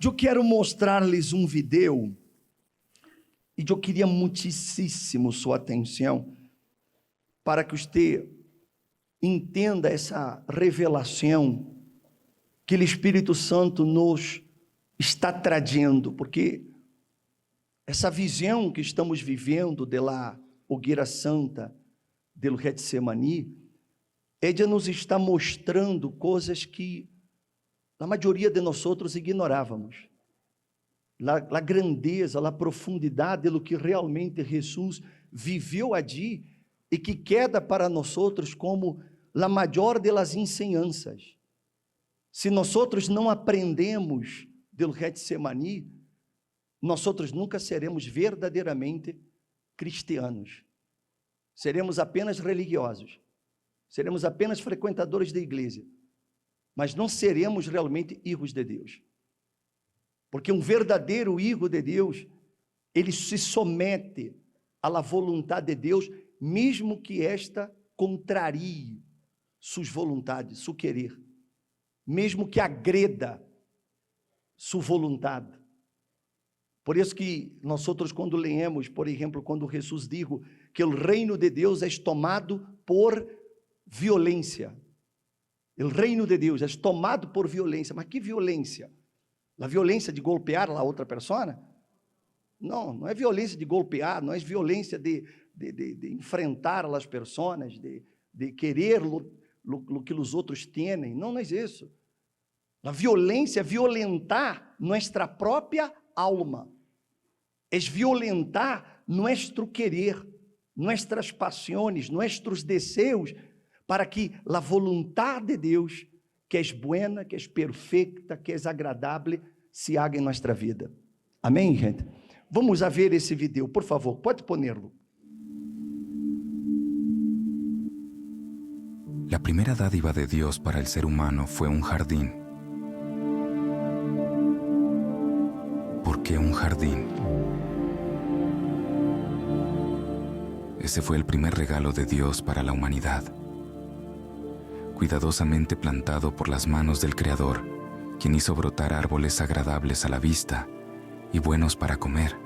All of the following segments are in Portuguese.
Eu quero mostrar-lhes um vídeo e eu queria muitíssimo sua atenção para que você entenda essa revelação que o Espírito Santo nos está trazendo, porque essa visão que estamos vivendo da hogueira santa, do Getsemani, ela nos está mostrando coisas que a maioria de nós outros ignorávamos. A grandeza, a profundidade do que realmente Jesus viveu ali e que queda para nós outros como a maior das ensinanças. Se nós outros não aprendemos do Getsemani, nós outros nunca seremos verdadeiramente cristianos. Seremos apenas religiosos. Seremos apenas frequentadores da igreja. Mas não seremos realmente filhos de Deus. Porque um verdadeiro filho de Deus, ele se somete à vontade de Deus, mesmo que esta contrarie suas vontades, seu querer. Mesmo que agreda sua vontade. Por isso que nós outros, quando leemos, por exemplo, quando Jesus diz que o reino de Deus é tomado por violência. O reino de Deus é tomado por violência. Mas que violência? A violência de golpear a outra pessoa? Não, não é violência de golpear, não é violência de enfrentar as pessoas, de querer o que os outros têm. Não, não é isso. A violência é violentar nossa própria alma. É violentar nosso querer, nossas paixões, nossos desejos, para que a vontade de Deus, que é buena, que é perfeita, que é agradável, se haga em nossa vida. Amém, gente? Vamos a ver esse vídeo, por favor, pode ponerlo. La primera dádiva de Dios para el ser humano fue un jardín. ¿Por qué un jardín? Ese fue el primer regalo de Dios para la humanidad. Cuidadosamente plantado por las manos del Creador, quien hizo brotar árboles agradables a la vista y buenos para comer.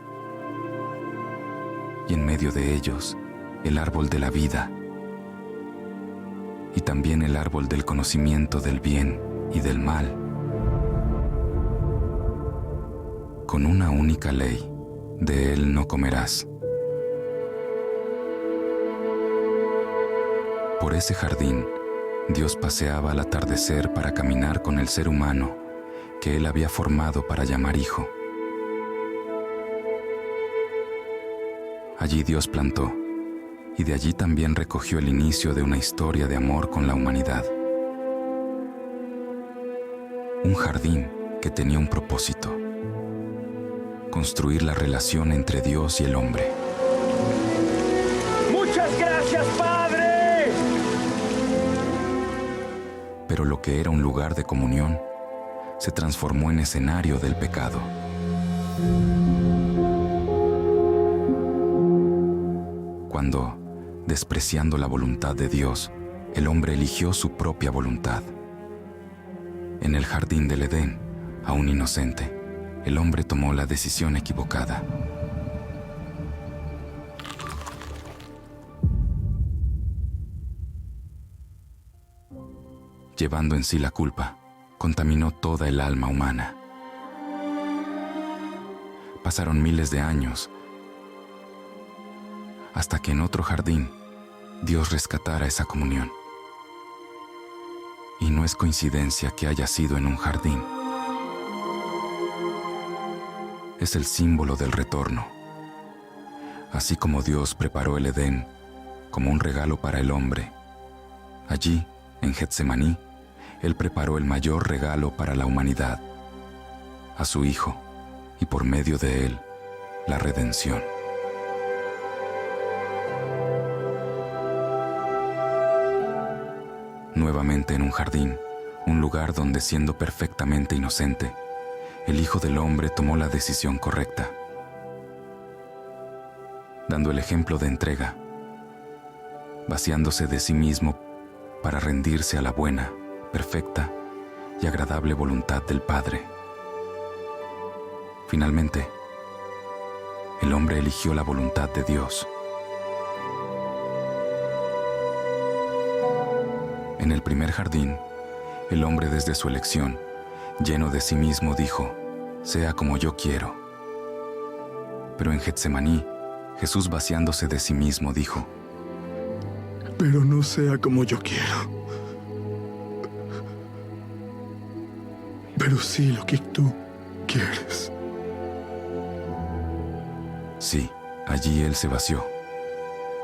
Y en medio de ellos, el árbol de la vida, y también el árbol del conocimiento del bien y del mal. Con una única ley, de él no comerás. Por ese jardín, Dios paseaba al atardecer para caminar con el ser humano que él había formado para llamar hijo. Allí Dios plantó, y de allí también recogió el inicio de una historia de amor con la humanidad. Un jardín que tenía un propósito: construir la relación entre Dios y el hombre. Muchas gracias, Padre. Pero lo que era un lugar de comunión se transformó en escenario del pecado. Cuando, despreciando la voluntad de Dios, el hombre eligió su propia voluntad. En el jardín del Edén, aún inocente, el hombre tomó la decisión equivocada. Llevando en sí la culpa, contaminó toda el alma humana. Pasaron miles de años hasta que en otro jardín Dios rescatara esa comunión. Y no es coincidencia que haya sido en un jardín. Es el símbolo del retorno. Así como Dios preparó el Edén como un regalo para el hombre, allí, en Getsemaní, Él preparó el mayor regalo para la humanidad, a su Hijo, y por medio de Él, la redención. Nuevamente en un jardín, un lugar donde, siendo perfectamente inocente, el Hijo del Hombre tomó la decisión correcta, dando el ejemplo de entrega, vaciándose de sí mismo para rendirse a la buena, perfecta y agradable voluntad del Padre. Finalmente, el hombre eligió la voluntad de Dios. En el primer jardín, el hombre desde su elección, lleno de sí mismo, dijo: sea como yo quiero. Pero en Getsemaní, Jesús, vaciándose de sí mismo, dijo: pero no sea como yo quiero, pero sí lo que tú quieres. Sí, allí él se vació,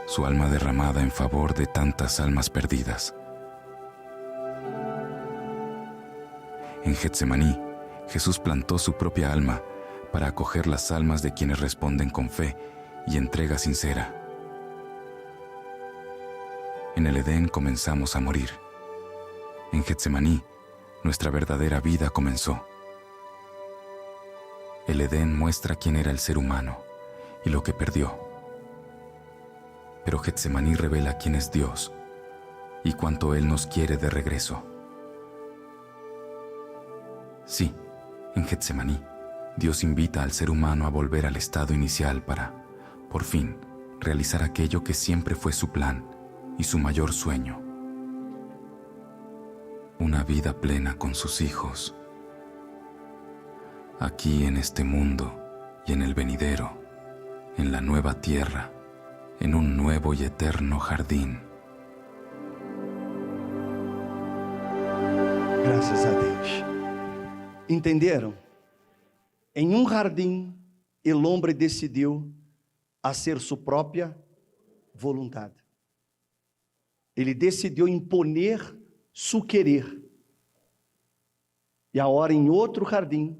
su alma derramada en favor de tantas almas perdidas. En Getsemaní, Jesús plantó su propia alma para acoger las almas de quienes responden con fe y entrega sincera. En el Edén comenzamos a morir. En Getsemaní, nuestra verdadera vida comenzó. El Edén muestra quién era el ser humano y lo que perdió. Pero Getsemaní revela quién es Dios y cuánto Él nos quiere de regreso. Sí, en Getsemaní, Dios invita al ser humano a volver al estado inicial para, por fin, realizar aquello que siempre fue su plan y su mayor sueño: una vida plena con sus hijos, aquí en este mundo y en el venidero, en la nueva tierra, en un nuevo y eterno jardín. Graças a Deus. Entenderam? Em um jardim, o homem decidiu fazer sua própria vontade. Ele decidiu imponer seu querer. E agora em outro jardim,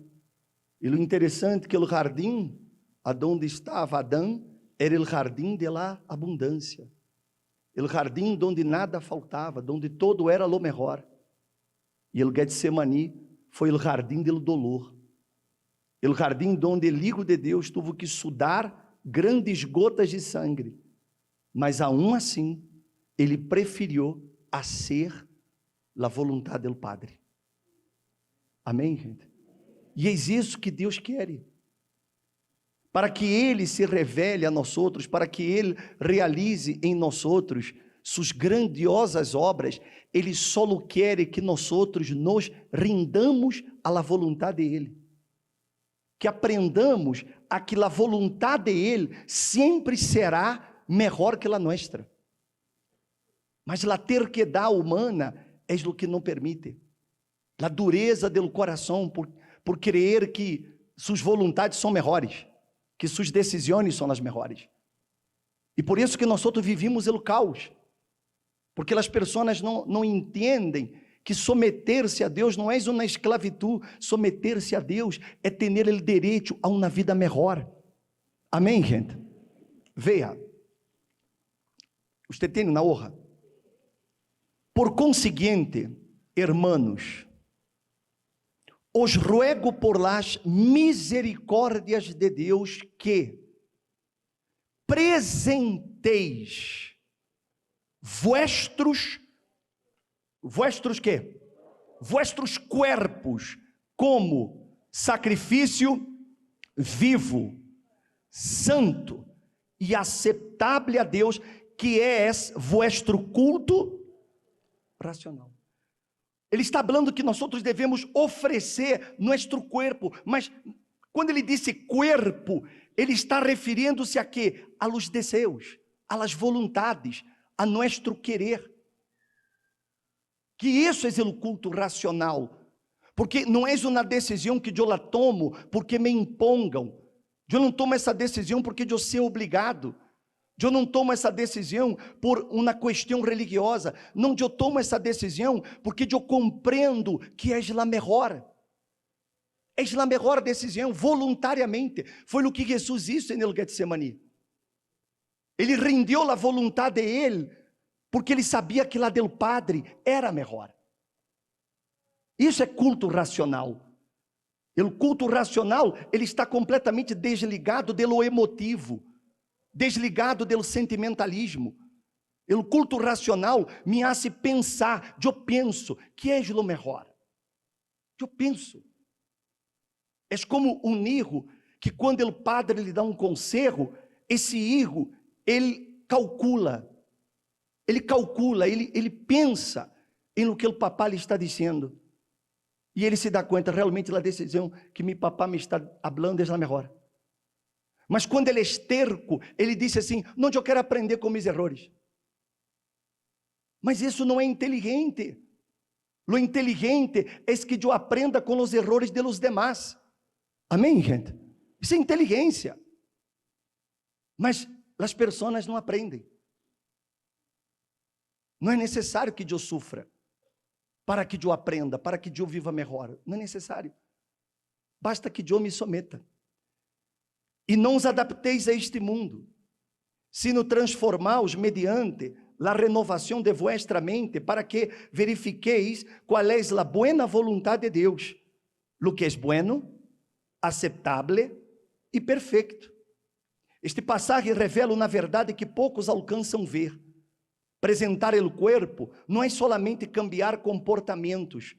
e o interessante é que o jardim aonde estava Adão era o jardim da abundância. O jardim onde nada faltava, onde todo era lo melhor. E o Getsemaní foi o jardim do dolor. O jardim onde o Hijo de Deus teve que sudar grandes gotas de sangue. Mas, aún assim, ele preferiu fazer a vontade do Padre. Amém, gente? E é isso que Deus quer. Para que Ele se revele a nós outros, para que Ele realize em nós outros suas grandiosas obras, Ele só quer que nós outros nos rindamos à vontade dEle. Que aprendamos a que a vontade dEle sempre será melhor que a nossa. Mas a terquedade humana é o que não permite. A dureza do coração por crer que suas vontades são melhores, que suas decisões são as melhores. E por isso que nós outros vivimos o caos. Porque as pessoas não entendem que someter-se a Deus não é uma esclavitud, someter-se a Deus é ter o direito a uma vida melhor. Amém, gente? Veja, você tem na honra. Por consiguiente, hermanos, os ruego por las misericórdias de Deus que presenteis vuestros quê? Vuestros cuerpos como sacrifício vivo, santo e aceitável a Deus, que é vuestro culto racional. Ele está falando que nós outros devemos oferecer nosso corpo, mas quando ele disse corpo, ele está referindo-se a quê? A los desejos, a las vontades, a nosso querer. Que isso é o culto racional, porque não é uma decisão que eu la tomo porque me impongam. Eu não tomo essa decisão porque eu sou obrigado. Eu não tomo essa decisão por uma questão religiosa. Não, eu tomo essa decisão porque eu compreendo que é a melhor. É a melhor decisão, voluntariamente. Foi o que Jesus disse no Getsemaní. Ele rendeu a vontade de Ele, porque Ele sabia que lá do Padre era melhor. Isso é culto racional. O culto racional, ele está completamente desligado do emotivo, desligado do sentimentalismo. O culto racional me hace pensar, eu penso que é o melhor. Eu penso. É como um hijo que quando o padre lhe dá um conselho, esse hijo, ele calcula, ele pensa em lo que o papá lhe está dizendo. E ele se dá conta, realmente a decisão que meu papá me está falando é a melhor. Mas quando ele é esterco, ele disse assim, não, eu quero aprender com meus erros. Mas isso não é inteligente. Lo inteligente é que eu aprenda com os erros de los demás. Amém, gente? Isso é inteligência. Mas as pessoas não aprendem. Não é necessário que eu sofra para que eu aprenda, para que eu viva melhor. Não é necessário. Basta que eu me someta. E não os adapteis a este mundo, sino transformaos mediante a renovação de vuestra mente, para que verifiqueis qual é a buena vontade de Deus, lo que é bueno, aceptável e perfeito. Este passagem revela uma verdade que poucos alcançam ver. Apresentar o corpo não é solamente cambiar comportamentos,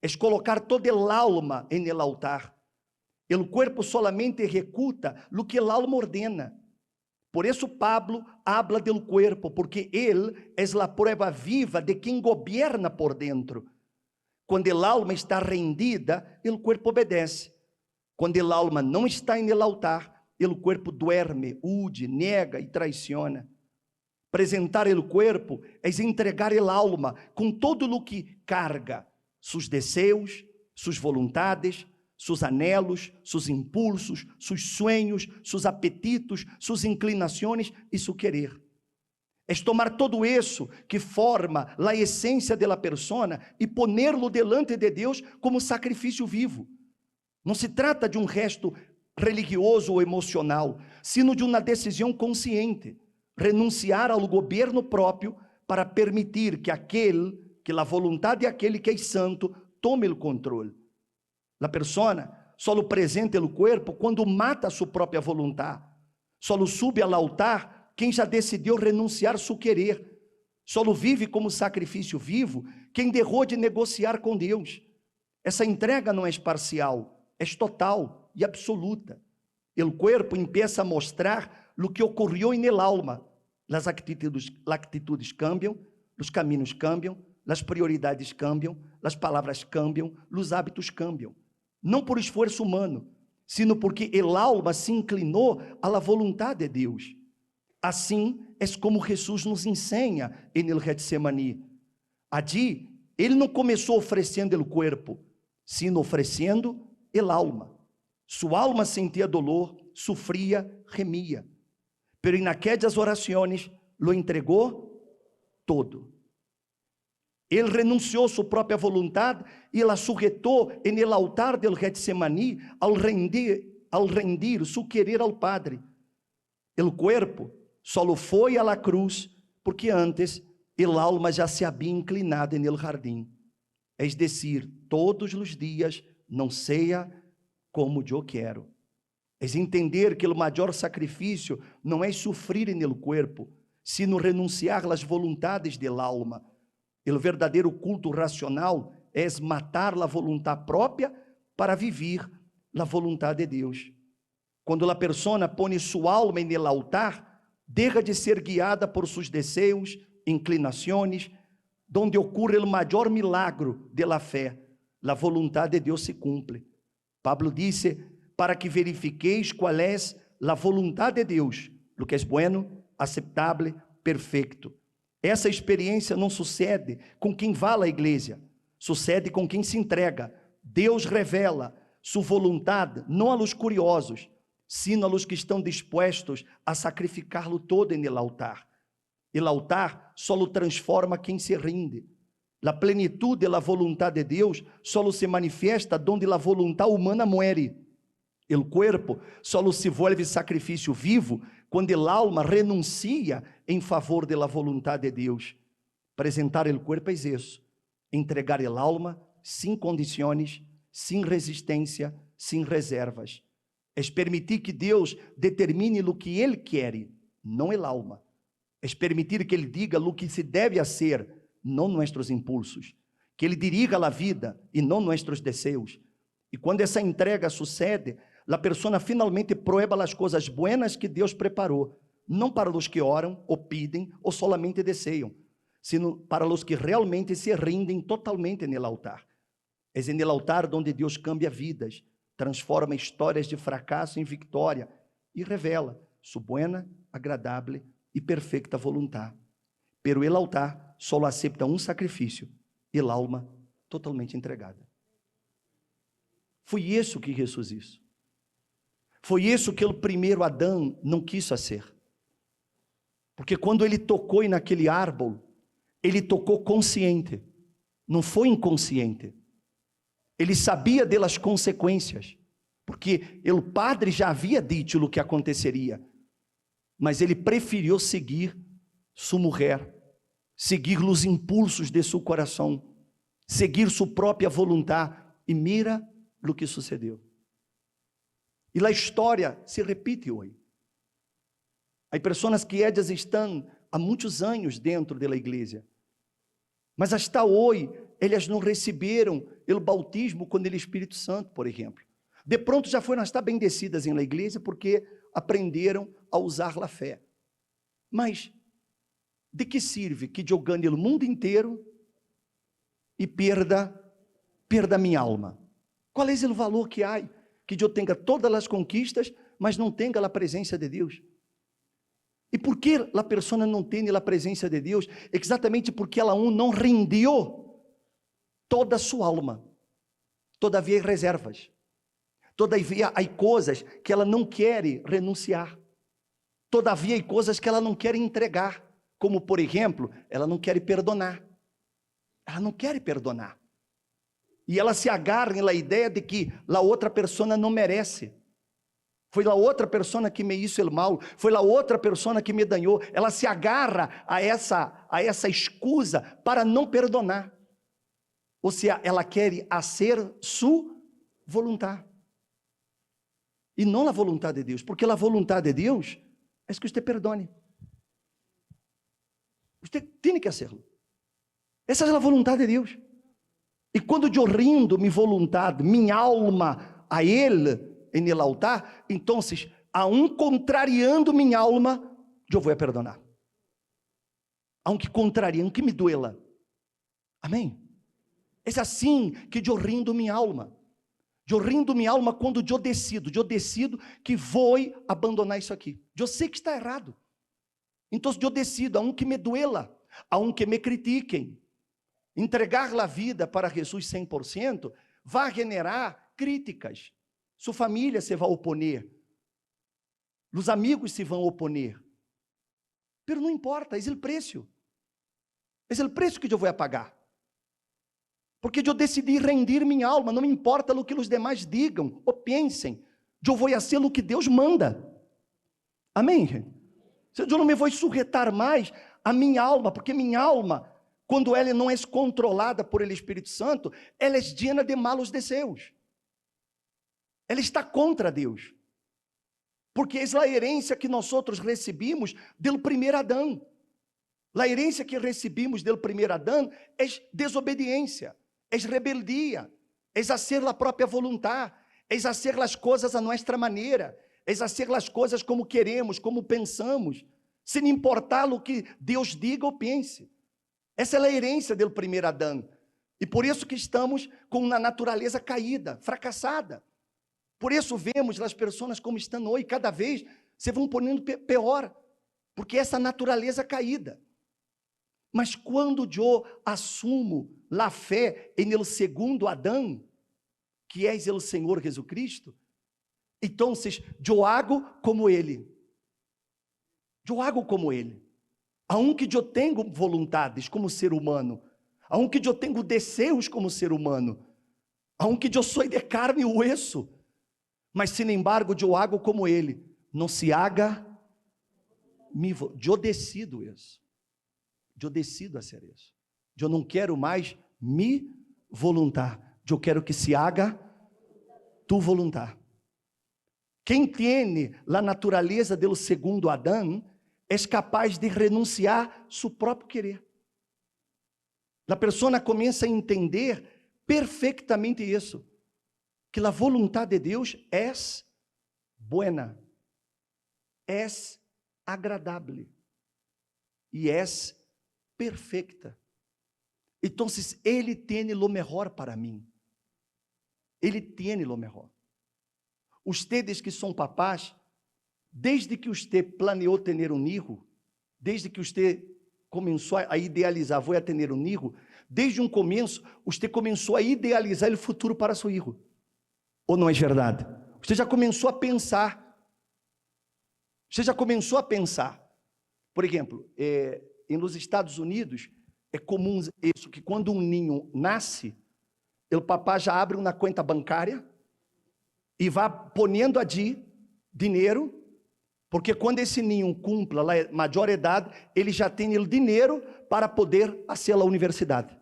é colocar toda el alma en el altar. O corpo solamente executa lo que el alma ordena. Por isso Pablo habla del cuerpo, porque ele é a prueba viva de quem governa por dentro. Quando el alma está rendida, o corpo obedece. Quando el alma não está en el altar, o corpo duerme, huye, nega e traiciona. Apresentar o corpo é entregar el alma com todo o que carga, seus desejos, suas vontades, seus anhelos, seus impulsos, seus sonhos, seus apetitos, suas inclinações e seu querer. É tomar todo isso que forma a essência da persona e ponerlo delante de Deus como sacrifício vivo. Não se trata de um gesto religioso ou emocional, sino de uma decisão consciente, renunciar ao governo próprio para permitir que a vontade daquele que é santo tome o controle. A persona só apresenta o corpo quando mata a sua própria vontade. Só sube ao altar quem já decidiu renunciar seu querer. Só vive como sacrifício vivo quem deixou de negociar com Deus. Essa entrega não é parcial, é total e absoluta. O corpo empieza a mostrar o que ocorreu em el alma. As atitudes cambiam, os caminhos cambiam, as prioridades cambiam, as palavras cambiam, os hábitos cambiam. Não por esforço humano, sino porque el alma se inclinou à vontade de Deus. Assim é como Jesus nos ensina em el Getsemaní. Allí, ele não começou oferecendo o corpo, sino oferecendo el alma. Sua alma sentia dolor, sofria, gemia. Pero em aquelas orações, lo entregou todo. Ele renunciou sua própria vontade e la sujeitou en el altar del Getsemaní ao rendir seu querer ao Padre. O corpo só foi a la cruz porque antes el alma já se havia inclinado en el jardim. Es decir, todos os dias não seja como eu quero. É entender que o maior sacrifício não é sofrer en el corpo, sino renunciar às vontades del alma. O verdadeiro culto racional é matar a vontade própria para viver a vontade de Deus. Quando a persona põe sua alma en el altar, deixa de ser guiada por seus desejos, inclinações, donde ocorre o maior milagro de la fé. A vontade de Deus se cumpre. Pablo disse, para que verifiqueis qual é a vontade de Deus, o que é bueno, aceptável, perfeito. Essa experiência não sucede com quem vai à igreja, sucede com quem se entrega. Deus revela sua vontade não aos curiosos, sino aos que estão dispostos a sacrificá-lo todo en el altar. El altar só o transforma quem se rinde. A plenitude da vontade de Deus só se manifesta donde a vontade humana muere. O corpo só se vuelve sacrifício vivo quando el alma renuncia em favor da vontade de Deus. Apresentar o corpo é isso, entregar el alma sem condições, sem resistência, sem reservas. É permitir que Deus determine o que Ele quer, não el alma. É permitir que Ele diga o que se deve fazer, não nossos impulsos. Que Ele dirija a vida e não nossos desejos. E quando essa entrega sucede, a pessoa finalmente prueba as coisas buenas que Deus preparou, não para os que oram, ou pedem, ou solamente desejam, sino para os que realmente se rendem totalmente no altar. É no altar onde Deus cambia vidas, transforma histórias de fracasso em vitória e revela sua buena, agradável e perfeita vontade. Pero el altar só aceita um sacrifício e a alma totalmente entregada. Foi isso que Jesus hizo. Foi isso que o primeiro Adão não quis fazer. Porque quando ele tocou naquele árvore, ele tocou consciente, não foi inconsciente. Ele sabia delas consequências, porque o Padre já havia dito o que aconteceria, mas ele preferiu seguir sua mulher, seguir os impulsos de seu coração, seguir sua própria vontade, e mira o que sucedeu. E a história se repite hoje. Há pessoas que ellas estão há muitos anos dentro da igreja, mas hasta hoje elas não receberam o bautismo com o Espírito Santo, por exemplo. De pronto já foram estar bendecidas na igreja porque aprenderam a usar a fé. Mas de que serve que eu ganhe o mundo inteiro e perda minha alma? Qual é o valor que há que eu tenha todas as conquistas, mas não tenha a presença de Deus? E por que a pessoa não tem a presença de Deus? Exatamente porque ela não rendeu toda a sua alma. Todavia há reservas. Todavia há coisas que ela não quer renunciar. Todavia há coisas que ela não quer entregar. Como, por exemplo, ela não quer perdonar. Ela não quer perdonar. E ela se agarra na ideia de que a outra pessoa não merece. Foi a outra pessoa que me hizo o mal, foi a outra pessoa que me danhou. Ela se agarra a essa excusa para não perdonar. Ou seja, ela quer fazer sua vontade. E não a vontade de Deus, porque a vontade de Deus é que você perdone. Você tem que fazê-lo. Essa é a vontade de Deus. E quando eu rindo minha vontade, minha alma a Ele, em el altar, então, contrariando minha alma, eu vou perdonar. Aunque contrariando, que me duela. Amém? É assim que eu rindo minha alma. Eu rindo minha alma quando eu decido que vou abandonar isso aqui. Eu sei que está errado. Então eu decido, aunque me duela, aunque me critiquem, entregar a vida para Jesus 100%, vai generar críticas. Sua família se vai oponer, os amigos se vão oponer, mas não importa, é o preço que eu vou pagar, porque eu decidi rendir minha alma, não me importa o que os demais digam ou pensem, eu vou fazer o que Deus manda, amém, gente? Eu não me vou sujeitar mais a minha alma, porque minha alma, quando ela não é controlada por ele Espírito Santo, ela é llena de malos desejos. Ela está contra Deus, porque é a herência que nós outros recebimos do primeiro Adão. A herência que recebimos do primeiro Adão é desobediência, é rebeldia, é fazer a própria vontade, é fazer as coisas a nossa maneira, é fazer as coisas como queremos, como pensamos, sem importar o que Deus diga ou pense. Essa é a herência do primeiro Adão, e por isso que estamos com uma natureza caída, fracassada. Por isso vemos as pessoas como estão hoje, cada vez se vão ponendo pior, porque essa natureza caída. Mas quando eu assumo a fé em el segundo Adão, que é o Senhor Jesus Cristo, então eu hago como Ele. Eu hago como Ele. Aunque eu tenho vontades como ser humano, aunque eu tenho desejos como ser humano, aunque eu sou de carne e hueso, mas sin embargo eu hago como Ele. Não se haga eu decido isso. Eu decido a ser isso. Eu não quero mais me vontade. Eu quero que se haga tu vontade. Quem tem a natureza do segundo Adão é capaz de renunciar seu próprio querer. A pessoa começa a entender perfeitamente isso. que a vontade de Deus é buena, é agradável e é perfeita. Então, Ele tem o melhor para mim. Ele tem o melhor. Ustedes que são papás, desde que você planeou ter hijo, desde que você começou a idealizar, vou ter hijo, desde um começo, você começou a idealizar o futuro para seu filho. Ou não é verdade? Você já começou a pensar. Você já começou a pensar. Por exemplo, nos Estados Unidos, é comum isso, que quando um ninho nasce, o papá já abre uma conta bancária e vai ponendo allí dinheiro, porque quando esse ninho cumpla a maior idade, ele já tem o dinheiro para poder fazer a universidade.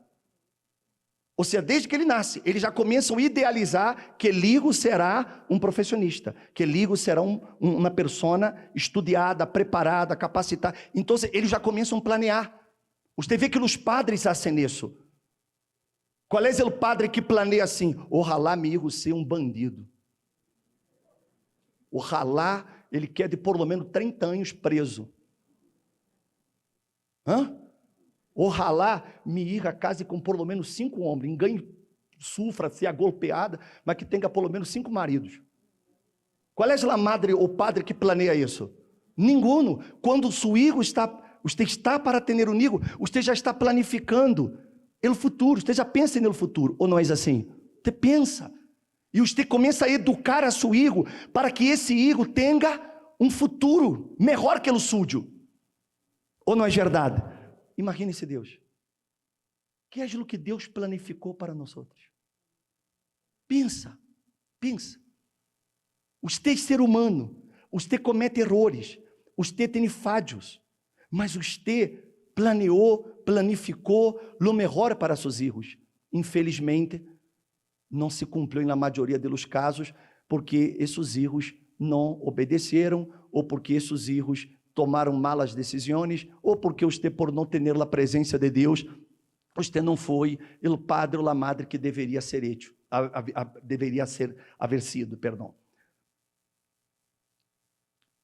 Ou seja, desde que ele nasce, eles já começam a idealizar que Ligo será um profissionista, que Ligo será uma pessoa estudada, preparada, capacitada. Então, eles já começam a planear. Você vê que os padres fazem isso. Qual é o padre que planeia assim? Ojalá meu hijo seja um bandido. Ojalá ele quede por lo menos 30 anos preso. Ojalá minha hija case com por lo menos 5 homens, ninguém sofra, seja golpeada, mas que tenha por lo menos 5 maridos. Qual é a madre ou padre que planeia isso? Ninguno. Quando seu hijo você está para ter um hijo, você já está planificando o futuro, você já pensa no futuro, ou não é assim? Você pensa, e você começa a educar a seu hijo, para que esse hijo tenha um futuro melhor que o suyo, ou não é verdade? Imagine-se Deus, que é o que Deus planificou para nós outros. Pensa, você é ser humano, você comete erros, você tem falhos, mas você planeou, planificou o melhor para seus filhos. Infelizmente, não se cumpriu na maioria dos casos, porque esses filhos não obedeceram, ou porque esses filhos tomaram malas decisões, ou porque você, por não ter a presença de Deus, você não foi o padre ou a madre que deveria ser hecho, deveria haver sido, perdão.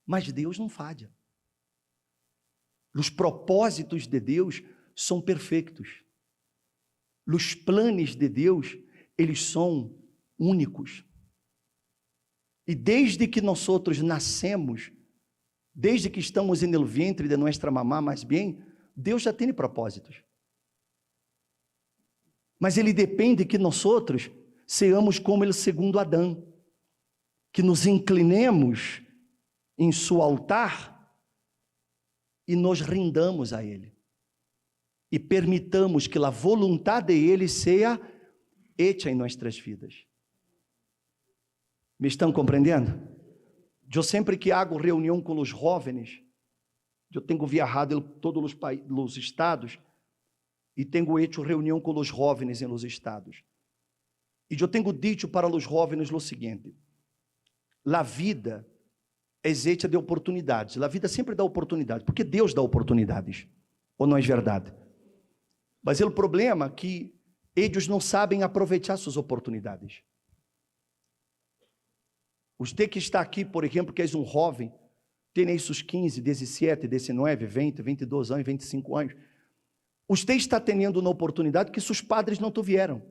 Mas Deus não falha. Os propósitos de Deus são perfeitos. Os planos de Deus, eles são únicos. E desde que nós outros nascemos, desde que estamos no ventre de nossa mamá, mais bem, Deus já tem propósitos. Mas ele depende que nós outros sejamos como o segundo Adão, que nos inclinemos em seu altar e nos rindamos a ele. E permitamos que a vontade dele seja hecha em nossas vidas. Me estão compreendendo? Eu sempre que hago reunião com os jovens, eu tenho viajado em todos os estados e tenho hecho reunião com os jovens em los estados. E eu tenho dito para os jovens o seguinte: a vida é hecha de oportunidades. A vida sempre dá oportunidades, porque Deus dá oportunidades. Ou não é verdade? Mas o problema é que eles não sabem aproveitar suas oportunidades. Você que está aqui, por exemplo, que és um jovem, tem aí seus 15, 17, 19, 20, 22 anos, 25 anos. Você está tendo uma oportunidade que seus padres não tiveram.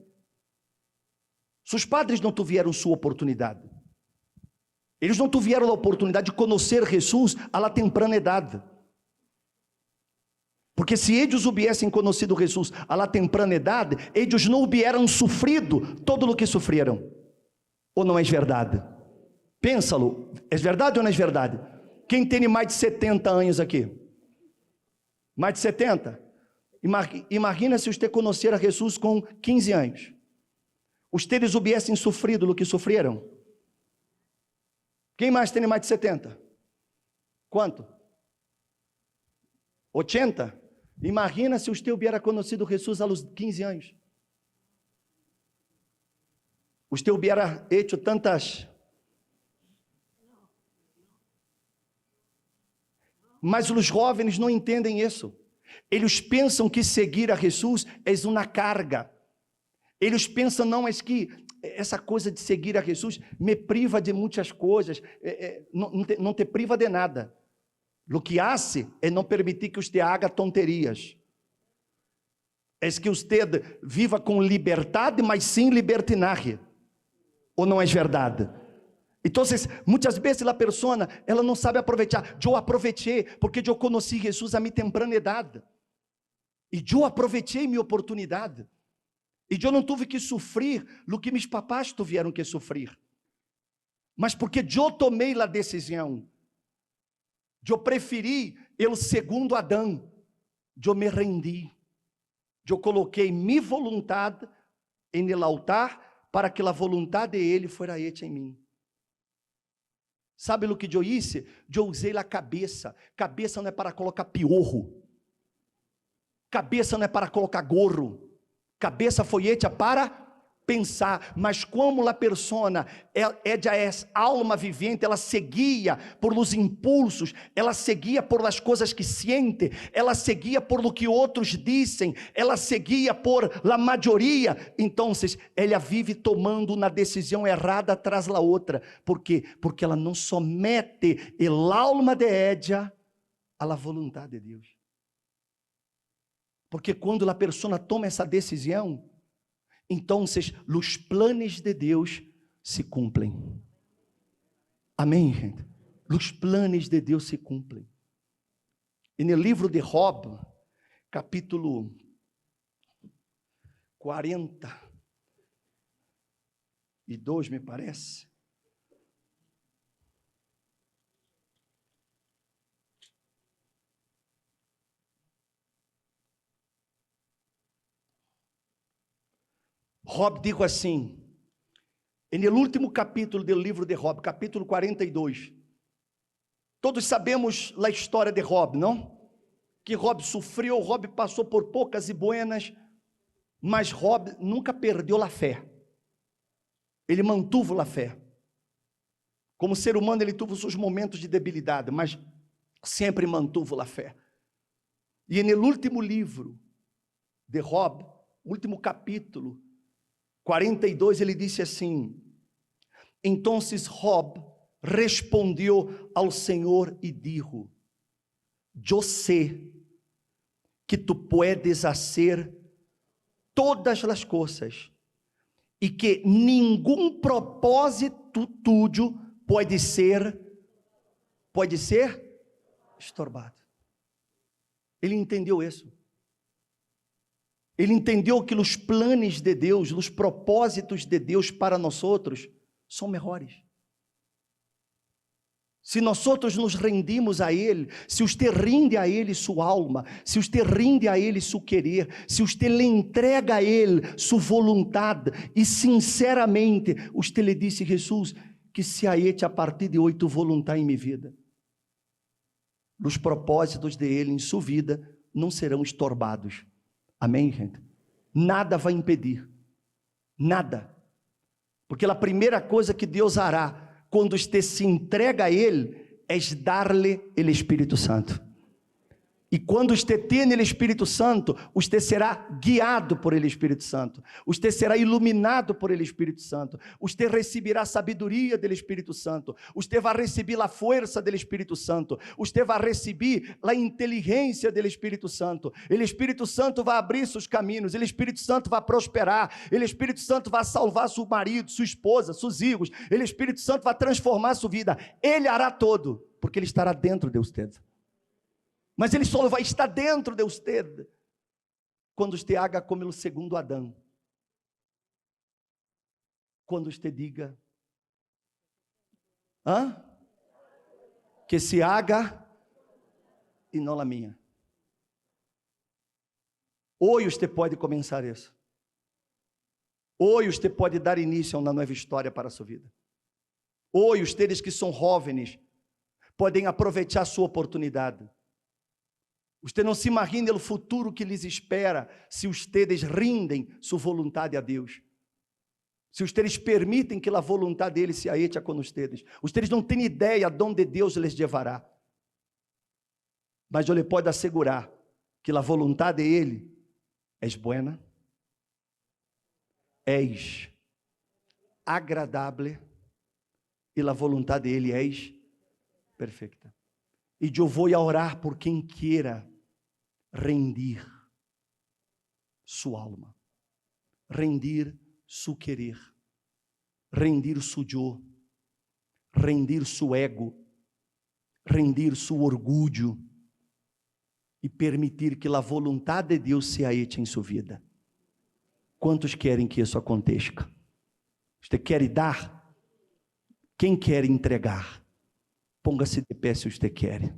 Seus padres não tiveram sua oportunidade. Eles não tiveram a oportunidade de conhecer Jesus a la temprana idade. Porque se eles houvessem conhecido Jesus a la temprana idade, eles não hubieran sofrido todo o que sofreram. Ou não é verdade? Pensa-lo, é verdade ou não é verdade? Quem tem mais de 70 anos aqui? Mais de 70? Imagina se você conhecer a Jesus com 15 anos. Ustedes houvessem sofrido o que sofreram? Quem mais tem mais de 70? Quanto? 80? Imagina se você hubiera conhecido Jesus aos 15 anos. Você hubiera hecho tantas... Mas os jovens não entendem isso. Eles pensam que seguir a Jesus é uma carga. Eles pensam, não, mas que essa coisa de seguir a Jesus me priva de muitas coisas, não te priva de nada. O que hace é não permitir que você haga tonterias. É que você viva com liberdade, mas sem libertinagem. Ou não é verdade? Então, muitas vezes a pessoa, ela não sabe aproveitar. Eu aproveitei, porque eu conheci Jesus a minha temprana idade. E eu aproveitei minha oportunidade. E eu não tive que sofrer o que meus papás tiveram que sofrer. Mas porque eu tomei a decisão. Eu preferi o segundo Adão. Eu me rendi. Eu coloquei minha vontade em el altar para que a vontade de Ele fuera hecha em mim. Sabe o que eu disse? Eu usei a cabeça. Cabeça não é para colocar piorro. Cabeça não é para colocar gorro. Cabeça foi hecha para pensar, mas como a persona já é alma vivente, ela seguia por los impulsos, ela seguia por as coisas que sente, ela seguia por lo que outros dizem, ela seguia por la maioria. Então, ela vive tomando uma decisão errada atrás da outra. Por quê? Porque ela não somete el alma de ella à la vontade de Deus. Porque quando a pessoa toma essa decisão, então os planos de Deus se cumprem. Amém, gente? Os planos de Deus se cumprem. E no livro de Job, capítulo 42, me parece. Job dijo assim, no último capítulo do livro de Job, capítulo 42. Todos sabemos a história de Job, não? Que Job sofreu, Job passou por poucas e buenas, mas Job nunca perdeu a fé. Ele mantuvo a fé. Como ser humano, ele teve seus momentos de debilidade, mas sempre mantuvo a fé. E no último livro de Job, último capítulo, 42, ele disse assim: então Job respondeu ao Senhor e dijo: eu sei que tu puedes fazer todas as coisas e que nenhum propósito tuyo pode ser estorbado. Ele entendeu isso. Ele entendeu que os planos de Deus, os propósitos de Deus para nós outros são melhores. Se nós outros nos rendimos a Ele, se você rinde a Ele sua alma, se você rinde a Ele seu querer, se você lhe entrega a Ele sua vontade, e sinceramente, você lhe disse, Jesus, que se a partir de hoje tu voluntar em minha vida, os propósitos de Ele em sua vida não serão estorbados. Amém, gente? Nada vai impedir. Nada. Porque a primeira coisa que Deus hará quando você se entrega a Ele é dar-lhe o Espírito Santo. E quando você tem o Espírito Santo, você será guiado por ele Espírito Santo. Você será iluminado por ele Espírito Santo. Você receberá sabedoria do Espírito Santo. Você vai receber a força do Espírito Santo. Você vai receber a inteligência do Espírito Santo. O Espírito Santo vai abrir seus caminhos. O Espírito Santo vai prosperar. O Espírito Santo vai salvar seu marido, sua esposa, seus filhos. O Espírito Santo vai transformar sua vida. Ele hará todo, porque ele estará dentro de você. Mas ele só vai estar dentro de você quando você haga como o segundo Adão. Quando você diga, que se haga e não a minha. Hoje você pode começar isso. Hoje você pode dar início a uma nova história para a sua vida. Hoje vocês que são jovens podem aproveitar a sua oportunidade. Você não se imagina o futuro que lhes espera se vocês rindem sua vontade a Deus. Se vocês permitem que a vontade dele se aete com vocês. Vocês não têm ideia de onde Deus les levará. Mas eu lhe posso assegurar que a vontade dele é buena, és agradável e a vontade dele és perfeita. E eu vou orar por quem queira rendir sua alma, rendir su querer, rendir su yo, rendir su ego, rendir su orgulho e permitir que a vontade de Deus seja hecha em sua vida. Quantos querem que isso aconteça? Você quer dar? Quem quer entregar? Ponga-se de pé se você quer.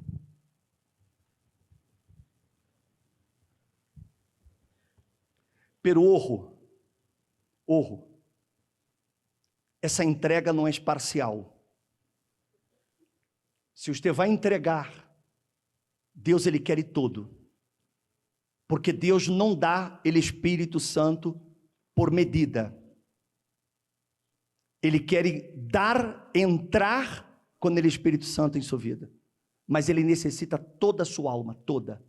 Pero ojo, essa entrega não é parcial. Se você vai entregar, Deus ele quer todo. Porque Deus não dá ele Espírito Santo por medida. Ele quer dar, entrar quando ele é Espírito Santo em sua vida. Mas ele necessita toda a sua alma, toda.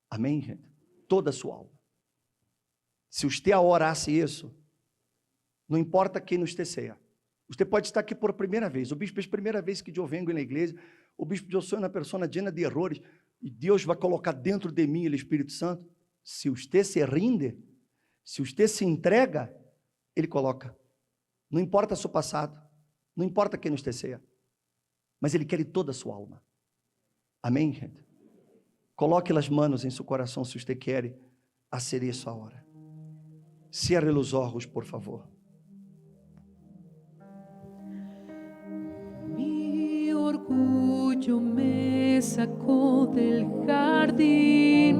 Amém, gente? Toda a sua alma. Se você orasse isso, não importa quem nos seja. Você pode estar aqui por primeira vez. O bispo, é a primeira vez que eu venho na igreja. O bispo, eu sou uma pessoa llena de erros. E Deus vai colocar dentro de mim o Espírito Santo. Se você se rinde, se você se entrega, Ele coloca. Não importa seu passado, não importa quem você seja, mas Ele quer toda a sua alma. Amém, gente? Coloque as mãos em seu coração se você quer fazer isso agora. Cierre os olhos, por favor. Mi orgullo me sacó del jardín,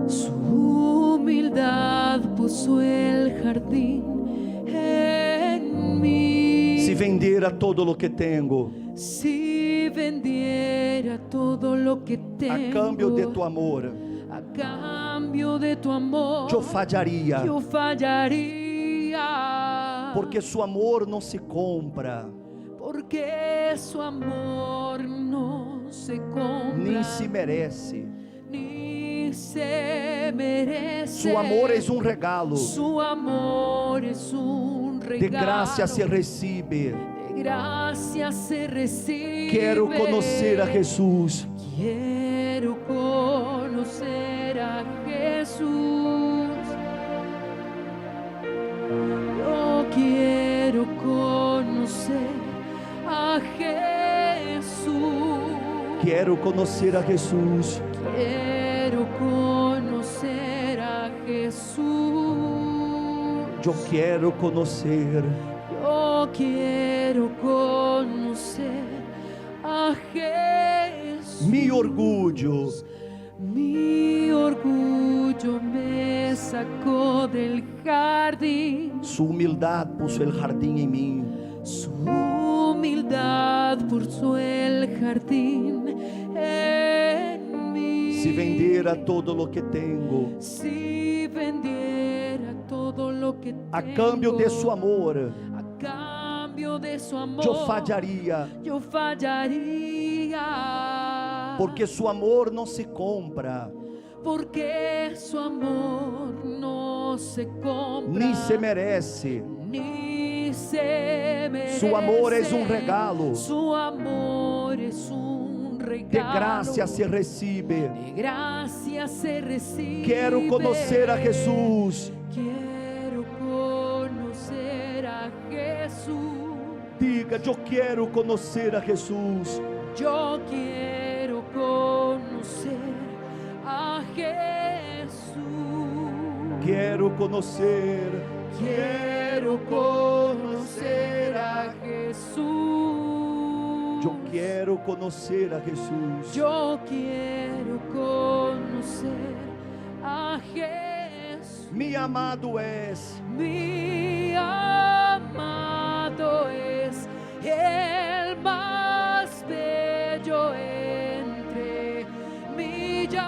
su humildad puso el jardín en mí. Se vendiera todo lo que tengo, si vendiera todo lo que tengo, a cambio de tu amor, a cambio de tu amor, eu falharia. yo fallaría. Porque su amor não se compra, porque su amor no se compra, nem se merece. ni se merece. Su amor é regalo. Su amor es un regalo. De graça se recebe. De gracia se recibe. Quero conhecer a Jesus. Quiero conocer a Jesús. Yo quiero conocer a Jesús. Quero conhecer a Jesus. Quiero conocer a Jesús. Eu quero conhecer. Yo quiero conocer a Jesús. Mi orgulho Me sacó del jardín. Su humildad puso el jardín en mí. Su humildad puso el jardín en mí. Si vendiera todo lo que tengo, si vendiera todo lo que tengo, a cambio de su amor, a cambio de su amor, eu falharia. yo fallaría. Porque su amor não se compra, porque su amor no se compra, nem se merece. ni se merece. Su amor es un regalo. Su amor es un regalo. De graça se recebe. De gracia se recibe. Quero conhecer a Jesus. Quiero conocer a Jesús. Diga, eu quero conhecer a Jesus. Yo quiero conocer a Jesús. Quero conhecer. Quiero conocer a Jesús. Eu quero conhecer a Jesus. Yo quiero conocer a Jesús. Mi amado es. Mi amado es el más bello entre millares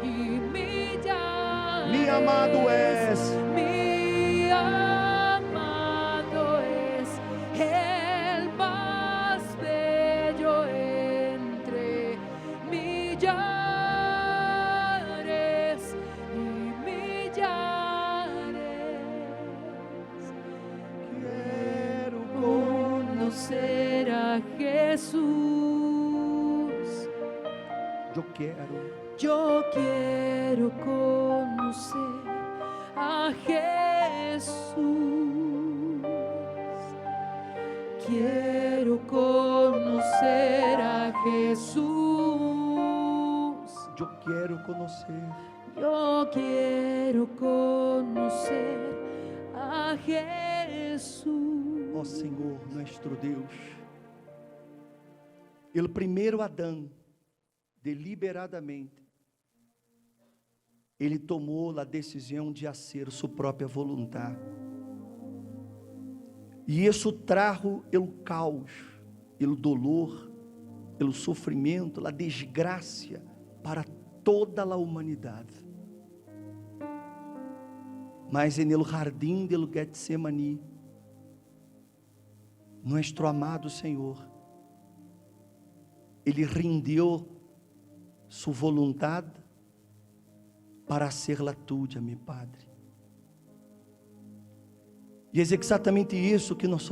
y millares. Mi amado es. Mi amado es el más bello entre millares conocer a Jesús. Yo quiero conocer a Jesús. Quiero conocer a Jesús. Yo quiero conocer. Yo quiero conocer a Jesús. Ó Senhor, nuestro Deus, o primeiro Adão, deliberadamente, ele tomou a decisão de fazer sua própria vontade. E isso trajo o caos, o dolor, o sofrimento, a desgraça para toda a humanidade. Mas no jardim do Getsemani, nosso amado Senhor, Ele rendeu sua vontade para ser la tuya, meu Padre. E é exatamente isso que nós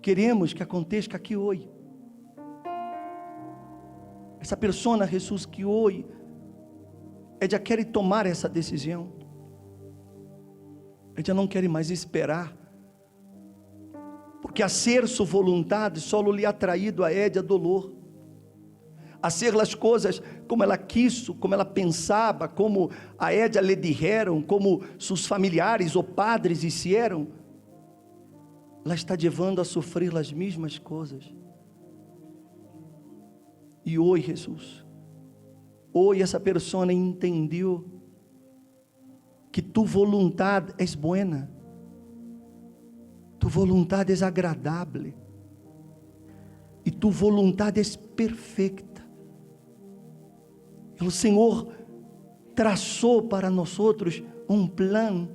queremos que aconteça aqui hoje. Essa pessoa, Jesus, que hoje já quer tomar essa decisão. Ela não quer mais esperar, porque a ser sua vontade só lhe ha traído a ella dolor. A ser as coisas como ela quis, como ela pensava, como a ella lhe dijeron, como seus familiares ou padres hicieron, ela está levando a sofrer as mesmas coisas. E hoje, Jesus, hoje essa pessoa entendeu que tu vontade é buena, tu vontade é agradável, e tu vontade é perfeita. O Senhor traçou para nós plano,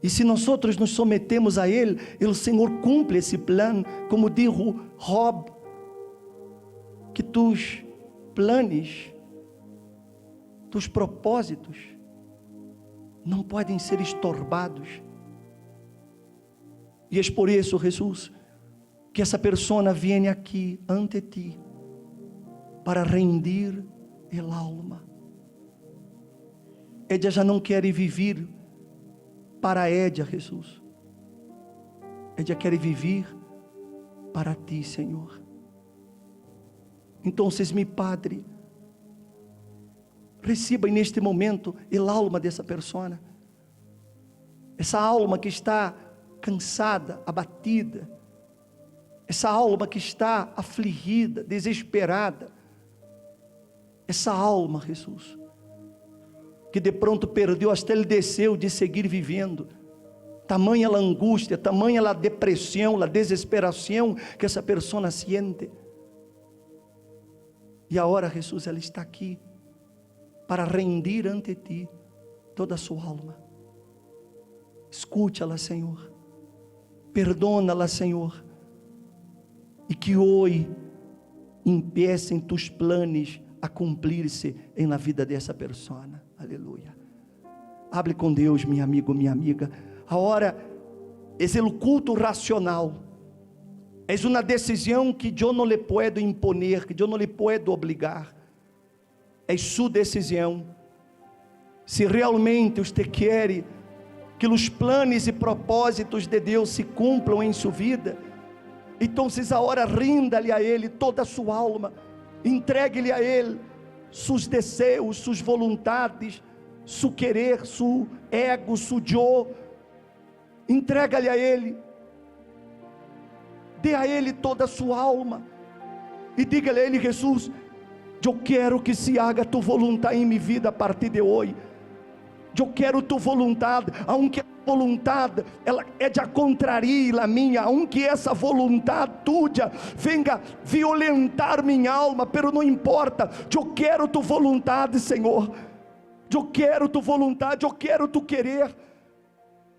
e se nós nos sometemos a Ele, o Senhor cumpre esse plano, como dijo Job, que tus planos, tus propósitos não podem ser estorbados. E é por isso, Jesus, que essa pessoa vem aqui ante ti para rendir el alma. Ella já não quer viver para ella, Jesus. Ella quer viver para ti, Senhor. Então, meu Padre, receba neste momento el alma dessa pessoa. Essa alma que está cansada, abatida. Essa alma que está afligida, desesperada. Essa alma, Jesus, que de pronto perdeu, até ele desceu de seguir vivendo. Tamanha a angústia, tamanha a depressão, a desesperação que essa pessoa sente. E agora, Jesus, ela está aqui para rendir ante ti toda a sua alma. Escute-la, Senhor. Perdona-la, Senhor. E que hoje empiecem tus planos a cumprir-se na vida dessa pessoa. Aleluia. Hable com Deus, meu amigo, minha amiga. Agora, esse é o culto racional. É uma decisão que eu não lhe puedo imponer, que eu não lhe puedo obrigar. É sua decisão. Se realmente você quer que os planos e propósitos de Deus se cumpram em sua vida, então agora rinda-lhe a Ele toda a sua alma. Entregue-lhe a Ele seus desejos, suas vontades, seu querer, seu ego, seu eu. Entrega-lhe a Ele. Dê a Ele toda a sua alma. E diga-lhe a Ele: Jesus, eu quero que se haga tu vontade em minha vida a partir de hoje. Eu quero tu vontade, aunque a vontade ela já contraria a minha, aunque essa vontade tua venga violentar minha alma, pero não importa. Eu quero tu vontade, Senhor. Eu quero tu vontade, eu quero tu querer.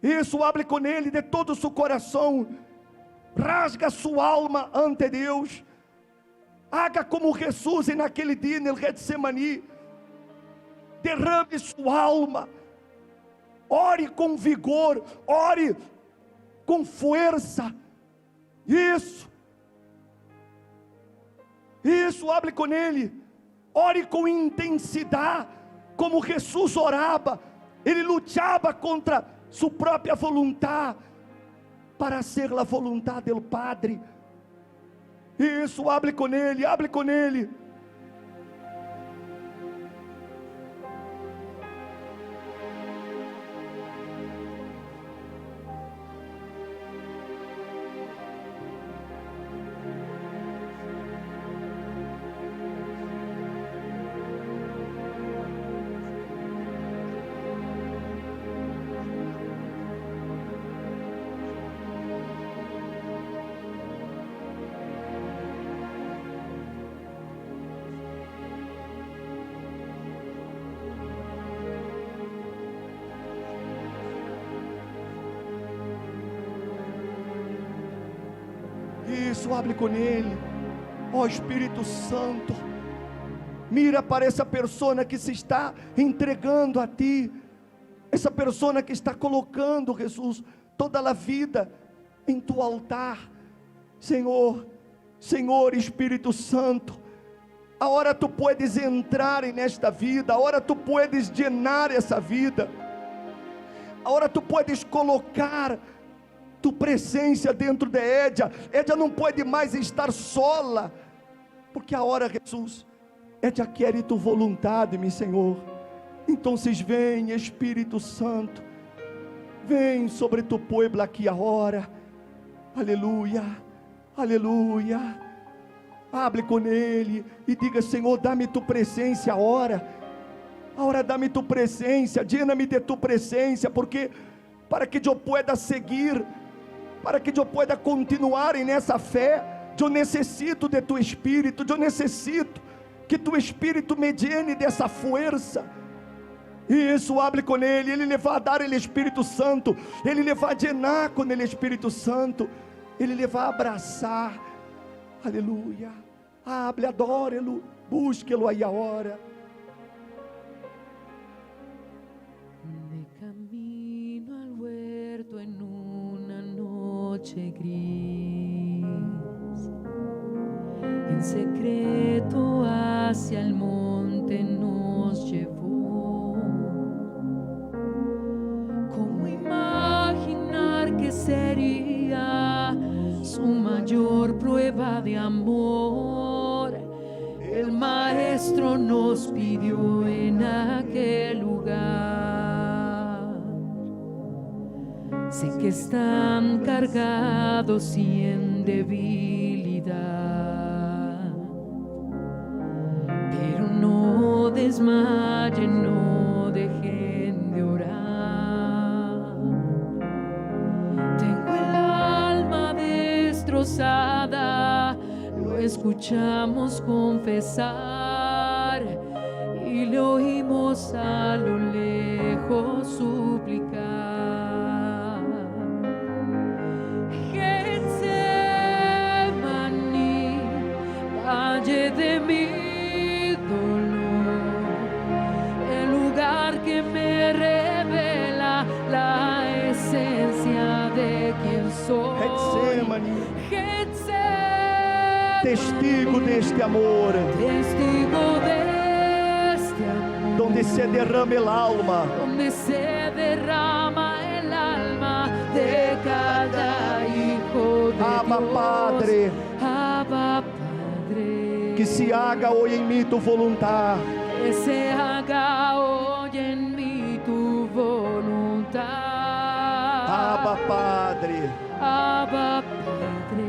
Isso, hable com Ele de todo o seu coração. Rasga sua alma ante Deus. Haga como Jesus naquele dia no Getsemani. Derrame sua alma. Ore com vigor, ore com força. Isso, hable com Ele, ore com intensidade, como Jesus orava. Ele lutava contra sua própria vontade, para ser a vontade do Padre. Isso, hable com Ele, hable com Ele. Isso, hable com Ele. Ó Espírito Santo, mira para essa pessoa que se está entregando a Ti, essa pessoa que está colocando, Jesus, toda a vida em Tu altar. Senhor, Senhor Espírito Santo, agora Tu puedes entrar nesta vida, agora Tu puedes llenar essa vida, agora Tu puedes colocar Tu presença dentro de Edia. Edia não pode mais estar sola, porque agora, Jesus, Edia quer Tu vontade, meu Senhor. Então vem, Espírito Santo, vem sobre Tu povo aqui agora. Aleluia, aleluia. Hable com Ele e diga: Senhor, dá-me Tu presença agora. Agora dá-me Tu presença, llena-me de Tu presença, porque para que eu pueda seguir, para que eu pueda continuar nessa fé, eu necessito de Tu Espírito, eu necessito que Tu Espírito me llene dessa força. Isso, hable com Ele, Ele lhe vai dar o Espírito Santo, Ele lhe vai llenar com o Espírito Santo, Ele lhe vai abraçar. Aleluia. Hable, adore-lo, busque-lo aí agora. De camino al huerto en una noche gris, en secreto hacia el monte nos llevó. ¿Cómo imaginar que sería su mayor prueba de amor? El Maestro nos pidió en aquel lugar. Sé que están cargados y en debilidad, pero no desmayen, no dejen de orar. Tengo el alma destrozada, lo escuchamos confesar y le oímos a lo lejos suplicar. Getsemaní, valle de mi dolor, el lugar que me revela la esencia de quien soy. Getsemaní, Testigo deste amor, testigo deste amor, donde se derrama el alma, donde se derrama el alma de cada hijo de Abba, Dios. Padre, Abba, Padre, que se haga hoy en mí Tu voluntad. que se haga hoy en mí tu voluntad. Abba, Padre, Abba, Padre,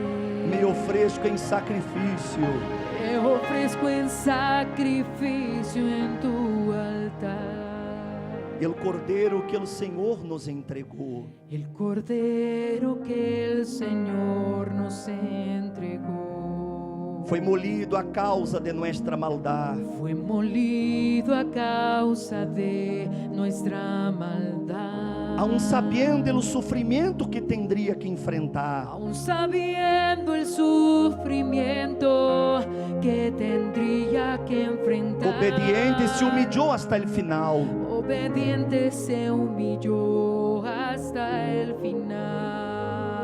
me ofereço em sacrifício, te ofrezco en sacrificio en tu altar. el cordeiro que o Senhor nos entregou. El cordero que el Señor nos entregó Foi molido a causa de nuestra maldad. fue molido a causa de nuestra maldad. Aun sabiendo o sofrimento que tendría que enfrentar, Aún sabiendo el sufrimiento que tendría que enfrentar, obediente se humilhou hasta el final. obediente se humilló hasta el final.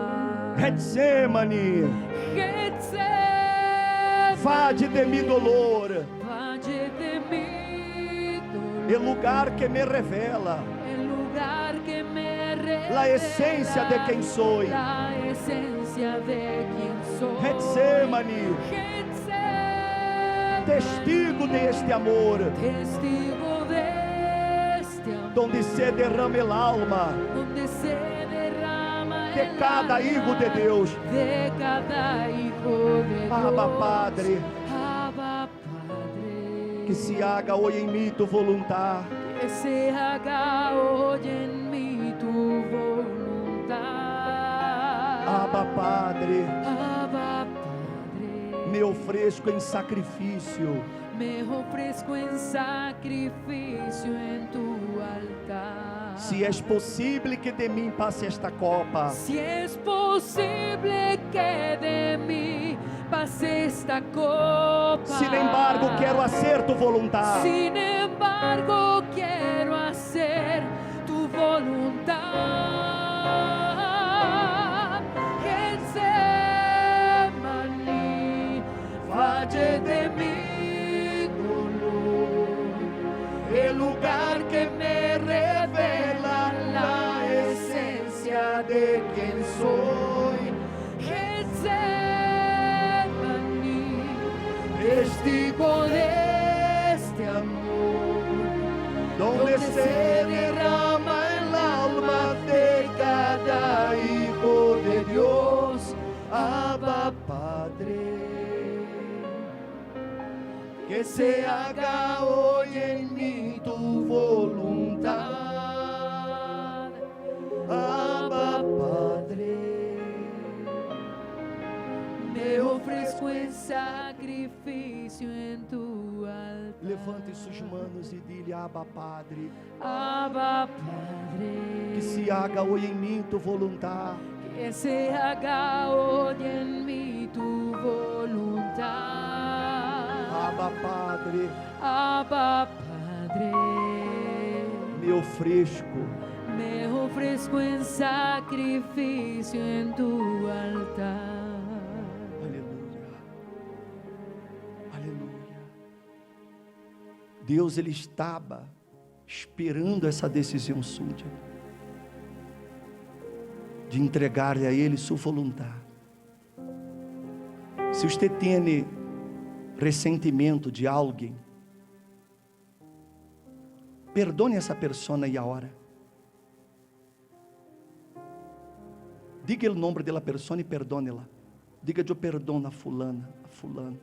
Getsemane, Getsemane, vade de mi dolor, valle de mi dolor, el lugar que me revela el lugar que me revela la esencia de quien soy. la esencia de quien soy. Getsemane, Getsemane, testigo de este amor, testigo de este amor, donde se derrama el alma donde se derrama de el cada alma hijo de Deus. de cada hijo de Dios. Abba, Padre, Abba, Padre, que se haga hoy en mí tu voluntad. que se haga hoy en mí tu voluntad. Abba, Padre, Abba, Padre, me ofereço em sacrifício me ofrezco en sacrificio en tu altar. se é possível que de mim passe esta copa. Si es posible que de mí pase esta copa. Sin embargo, quero hacer tu voluntad. Sin embargo, quiero hacer tu voluntad. Getsemane, valle de mi dolor, el lugar que me revela la esencia de quien soy. Getsemane, testigo de este amor, donde se derrama el alma de cada hijo de Dios. Abba, Padre, que se haga hoy en mí tu voluntad. Abba, Padre, me ofrezco en sacrificio en tu altar. Levante suas manos e diga: Abba, Padre, Abba, Padre, que se haga hoje em mim tu voluntad. que se haga hoy en mí tu voluntad. Abba, Padre, Abba, Padre, me ofrezco en sacrificio en tu altar. Aleluia. Aleluia. Deus, Ele estava esperando essa decisão sua de entregar-lhe a Ele sua vontade. Se você tem ressentimento de alguém, perdone essa pessoa e agora. Diga o nome da pessoa e perdone-la. Diga: eu perdono a fulana, a fulano.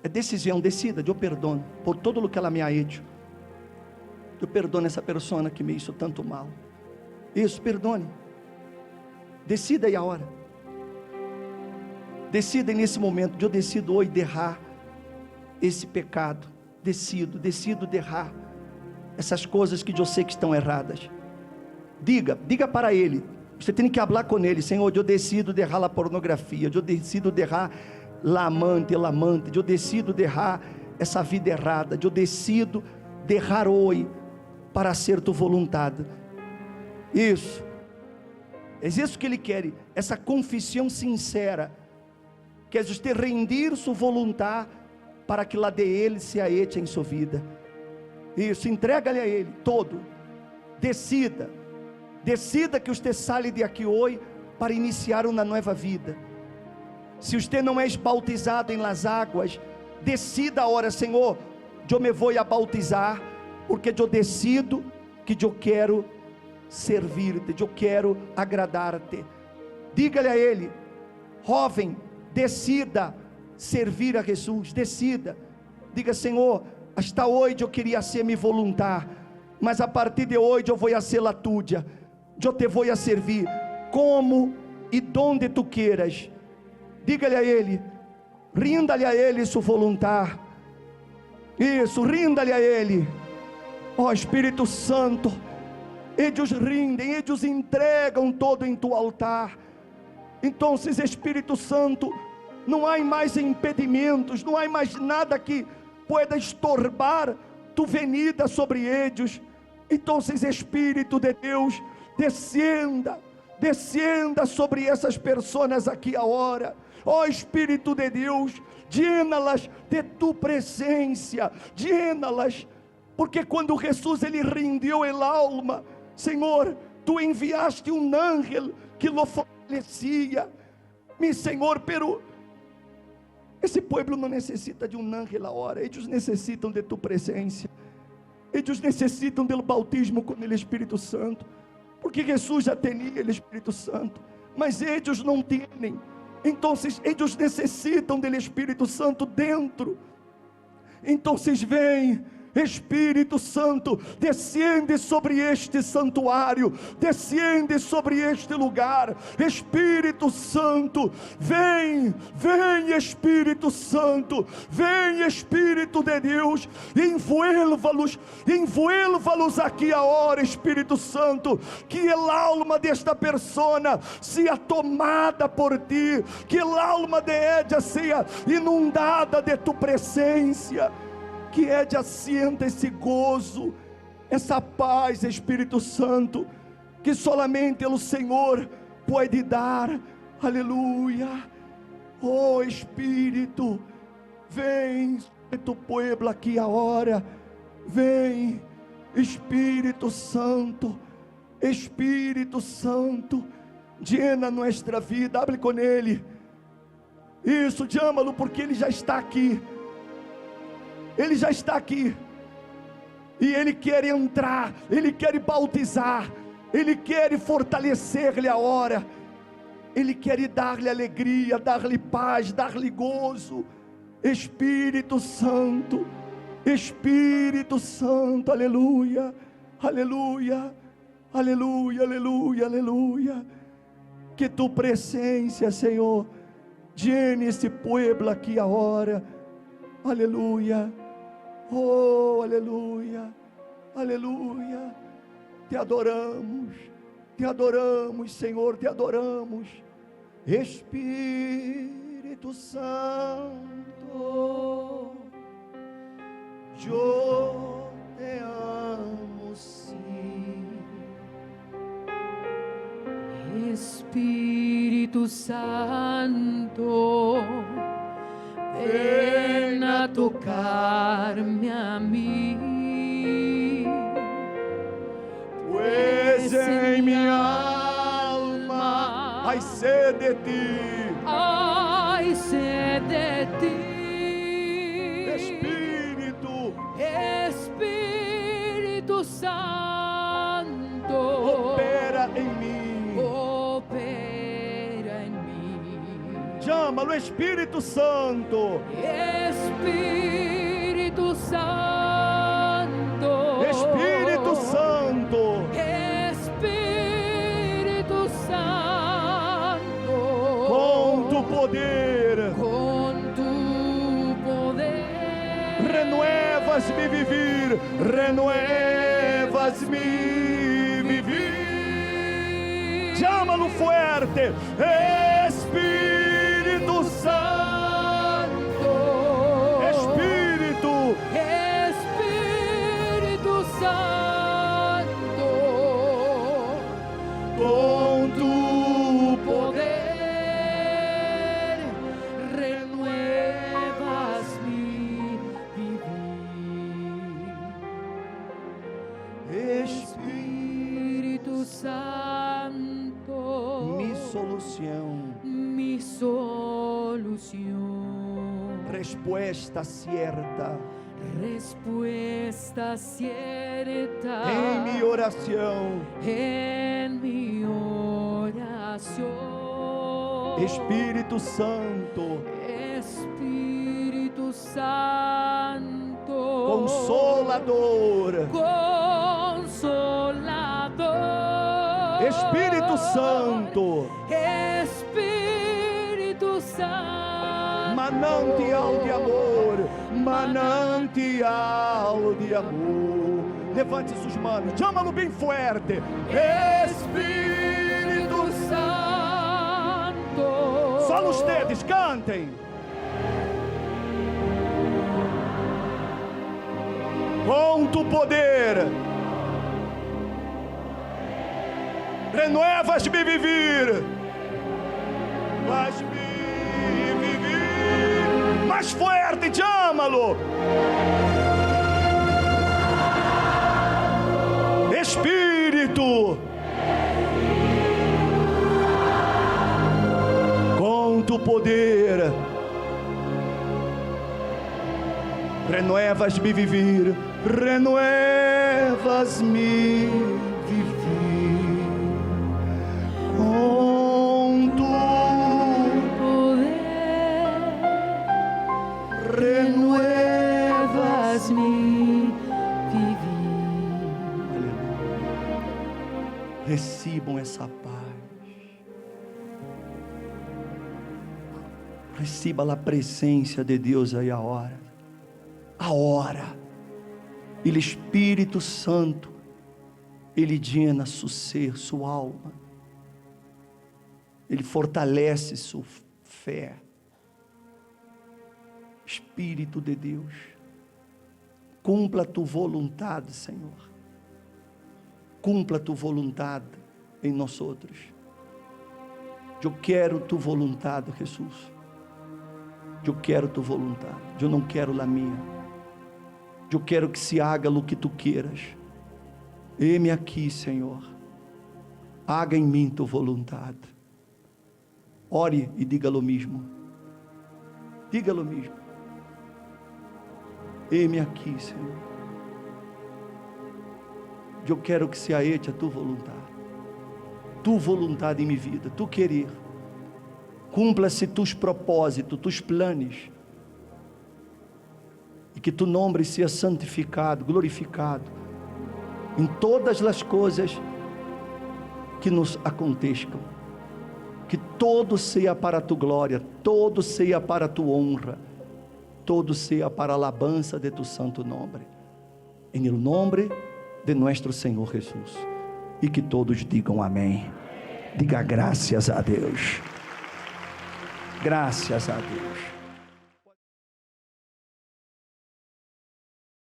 É decisão, decida: eu perdono por todo o que ela me ha hecho. Eu perdono essa pessoa que me hizo tanto mal. Isso, perdone. Decida aí a hora. Decida nesse momento. Eu decido hoje derrar esse pecado. Decido derrar essas coisas que eu sei que estão erradas. Diga para ele. Você tem que falar com ele: Senhor, eu decido derrar a pornografia. Eu decido derrar el amante. Eu decido derrar essa vida errada. Eu decido derrar hoje para ser tu vontade. Isso. É isso que ele quer. Essa confissão sincera. Que é você rendir sua vontade para que lá de ele se aete em sua vida. Isso, entrega-lhe a ele todo. Decida que você sai de aqui hoje para iniciar uma nova vida. Se você não é bautizado em las águas, decida agora: Senhor, eu me vou a bautizar, porque eu decido que eu quero servir-te, eu quero agradar-te. Diga-lhe a ele: jovem, decida servir a Jesus, decida. Diga: Senhor, hasta hoje eu queria ser mi voluntad, mas a partir de hoje eu vou a ser la tuya. Eu te vou a servir como e donde tu queiras. Diga-lhe a ele, rinda-lhe a ele sua voluntad. Isso, rinda-lhe a ele. Ó Espírito Santo, eles rindem, eles entregam todo em tu altar. Então, Espírito Santo, não há mais impedimentos, não há mais nada que pueda estorbar tu venida sobre eles. Então, Espírito de Deus, descenda descienda sobre essas pessoas aqui agora. Ó Espírito de Deus, llena-las de tu presença, llena-las, porque quando Jesus ele rendeu a alma, Senhor, tu enviaste um ángel que lo fortalecia, mi Senhor, pero esse povo não necessita de um ángel agora, eles necessitam de tu presença, eles necessitam do bautismo com o Espírito Santo, porque Jesus já tinha o Espírito Santo, mas eles não têm. Então eles necessitam do Espírito Santo dentro. Então vem Espírito Santo, desciende sobre este santuário, desciende sobre este lugar. Espírito Santo, vem, vem Espírito Santo, vem Espírito de Deus, envuelva-los aqui agora, Espírito Santo, que a alma desta persona seja tomada por ti, que a alma de ella seja inundada de tu presença, que ella sienta esse gozo, essa paz, Espírito Santo, que solamente o Senhor pode dar. Aleluia. Oh Espírito, vem sobre tu povo aqui agora, vem Espírito Santo, Espírito Santo, llena nossa vida, hable com Ele, isso, chama-lo, porque Ele já está aqui. Ele já está aqui, e Ele quer entrar, Ele quer bautizar, Ele quer fortalecer-lhe a hora, Ele quer dar-lhe alegria, dar-lhe paz, dar-lhe gozo. Espírito Santo, Espírito Santo, aleluia, aleluia, aleluia, aleluia, aleluia, que tu presença, Senhor, llene esse povo aqui agora, aleluia. Oh, aleluia, aleluia, te adoramos, Senhor, te adoramos, Espírito Santo, eu te amo sim, Espírito Santo, ven a tocarme a mí, pues em minha alma hay sed de ti, hay sed de ti, Espírito Santo, opera em mim, chama-lo, Espírito Santo, Espírito Santo, Espírito Santo, Espírito Santo, com tu poder, renuevas-me viver, renuevas-me viver, chama-lo fuerte, Espírito Santo, Espírito Santo, com tu poder, renuevas-me viver, Espírito Santo, mi solución, respuesta cierta en mi oración, Espírito Santo, consolador, Espírito Santo, manancial de amor, manancial de amor. Levante suas mãos, chama-lo bem forte, Espírito Santo. Só ustedes cantem. Com tu poder, Renuevas-me viver. Faz-me viver. Mais forte, chámalo. Espírito, com tu poder, renuevas-me viver, renuevas-me viver, com tu poder, renuevas-me. Recebam essa paz. Receba a presença de Deus aí a hora. A hora. Ele Espírito Santo, Ele llena seu ser, sua alma. Ele fortalece sua fé. Espírito de Deus, cumpla a tua vontade, Senhor. Cumpla a tua vontade em nós outros. Eu quero tua vontade, Jesus. Eu quero tua vontade. Eu não quero a minha. Eu quero que se haga o que tu queiras. Eis-me aqui, Senhor. Haga em mim tua vontade. Ore e diga-lo mesmo. Diga-lo mesmo. Eis-me aqui, Senhor. Eu quero que se aete a tua vontade em minha vida, tu querer. Cumpla-se tus propósitos, tus planos, e que tu nome seja santificado, glorificado, em todas as coisas que nos aconteçam, que todo seja para a tua glória, todo seja para a tua honra, todo seja para a alabança de tu santo nome, em el nome de nosso Senhor Jesus. E que todos digam amém. Diga graças a Deus. Graças a Deus.